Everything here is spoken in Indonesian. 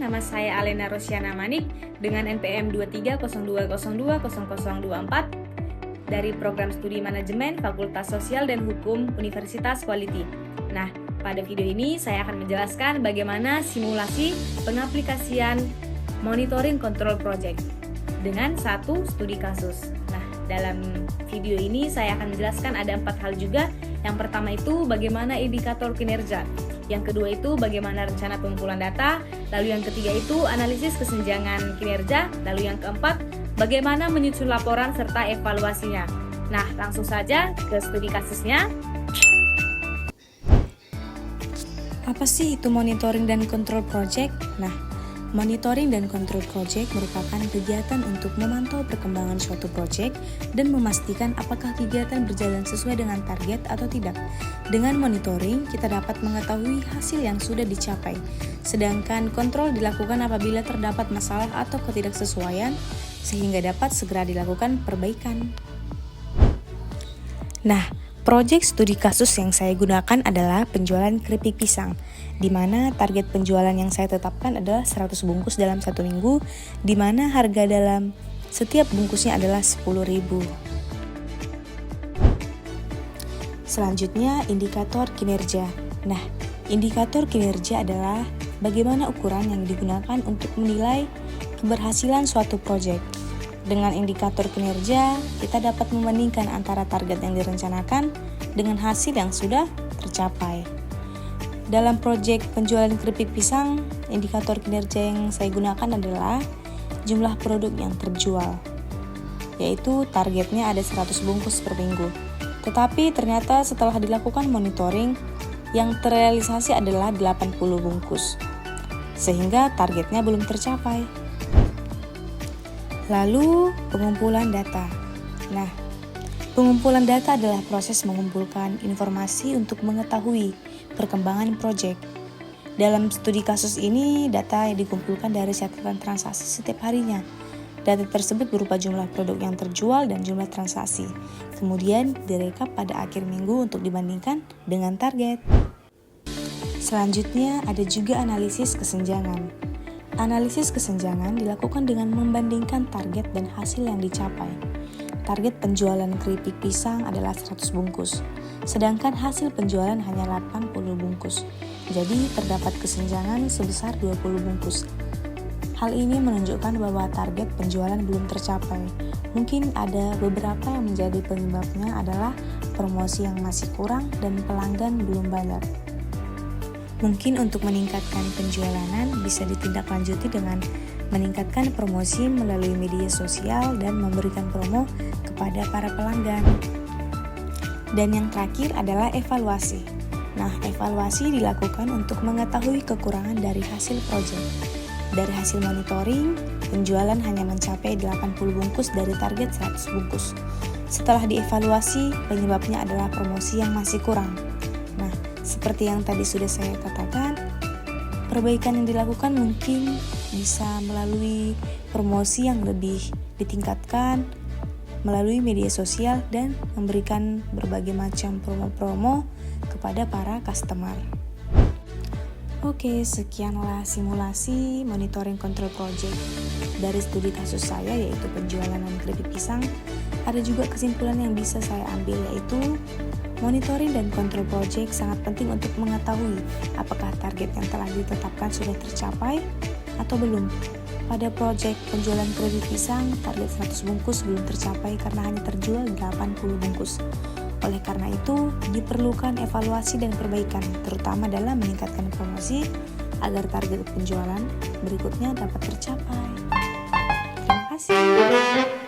nama saya Alena Rosyana Manik dengan NPM 2302020024 dari Program Studi Manajemen Fakultas Sosial dan Hukum Universitas Quality. Nah, pada video ini saya akan menjelaskan bagaimana simulasi pengaplikasian monitoring control project dengan satu studi kasus. Nah, dalam video ini saya akan menjelaskan ada 4 hal juga. Yang pertama itu bagaimana indikator kinerja. Yang kedua itu bagaimana rencana pengumpulan data. Lalu yang ketiga itu analisis kesenjangan kinerja. Lalu yang keempat, bagaimana menyusun laporan serta evaluasinya. Nah, langsung saja ke studi kasusnya. Apa sih itu monitoring dan control project? Nah, monitoring dan control project merupakan kegiatan untuk memantau perkembangan suatu project dan memastikan apakah kegiatan berjalan sesuai dengan target atau tidak. Dengan monitoring, kita dapat mengetahui hasil yang sudah dicapai. Sedangkan kontrol dilakukan apabila terdapat masalah atau ketidaksesuaian, sehingga dapat segera dilakukan perbaikan. Nah, proyek studi kasus yang saya gunakan adalah penjualan keripik pisang, di mana target penjualan yang saya tetapkan adalah 100 bungkus dalam 1 minggu, di mana harga dalam setiap bungkusnya adalah 10.000. Selanjutnya, indikator kinerja. Nah, indikator kinerja adalah bagaimana ukuran yang digunakan untuk menilai keberhasilan suatu proyek. Dengan indikator kinerja, kita dapat membandingkan antara target yang direncanakan dengan hasil yang sudah tercapai. Dalam proyek penjualan keripik pisang, indikator kinerja yang saya gunakan adalah jumlah produk yang terjual, yaitu targetnya ada 100 bungkus per minggu. Tetapi ternyata setelah dilakukan monitoring, yang terrealisasi adalah 80 bungkus, sehingga targetnya belum tercapai. Lalu, pengumpulan data. Nah, pengumpulan data adalah proses mengumpulkan informasi untuk mengetahui perkembangan proyek. Dalam studi kasus ini, data yang dikumpulkan dari catatan transaksi setiap harinya. Data tersebut berupa jumlah produk yang terjual dan jumlah transaksi. Kemudian direkap pada akhir minggu untuk dibandingkan dengan target. Selanjutnya, ada juga analisis kesenjangan. Analisis kesenjangan dilakukan dengan membandingkan target dan hasil yang dicapai. Target penjualan keripik pisang adalah 100 bungkus, sedangkan hasil penjualan hanya 80 bungkus. Jadi terdapat kesenjangan sebesar 20 bungkus. Hal ini menunjukkan bahwa target penjualan belum tercapai. Mungkin ada beberapa yang menjadi penyebabnya adalah promosi yang masih kurang dan pelanggan belum banyak. Mungkin untuk meningkatkan penjualan bisa ditindaklanjuti dengan meningkatkan promosi melalui media sosial dan memberikan promo kepada para pelanggan. Dan yang terakhir adalah evaluasi. Nah, evaluasi dilakukan untuk mengetahui kekurangan dari hasil proyek. Dari hasil monitoring, penjualan hanya mencapai 80 bungkus dari target 100 bungkus. Setelah dievaluasi, penyebabnya adalah promosi yang masih kurang. Nah, seperti yang tadi sudah saya katakan, perbaikan yang dilakukan mungkin bisa melalui promosi yang lebih ditingkatkan, melalui media sosial, dan memberikan berbagai macam promo-promo kepada para customer. Oke, sekianlah simulasi monitoring control project dari studi kasus saya, yaitu penjualan keripik pisang. Ada juga kesimpulan yang bisa saya ambil, yaitu monitoring dan control project sangat penting untuk mengetahui apakah target yang telah ditetapkan sudah tercapai atau belum. Pada proyek penjualan keripik pisang, target 100 bungkus belum tercapai karena hanya terjual 80 bungkus. Oleh karena itu, diperlukan evaluasi dan perbaikan, terutama dalam meningkatkan promosi agar target penjualan berikutnya dapat tercapai. Terima kasih.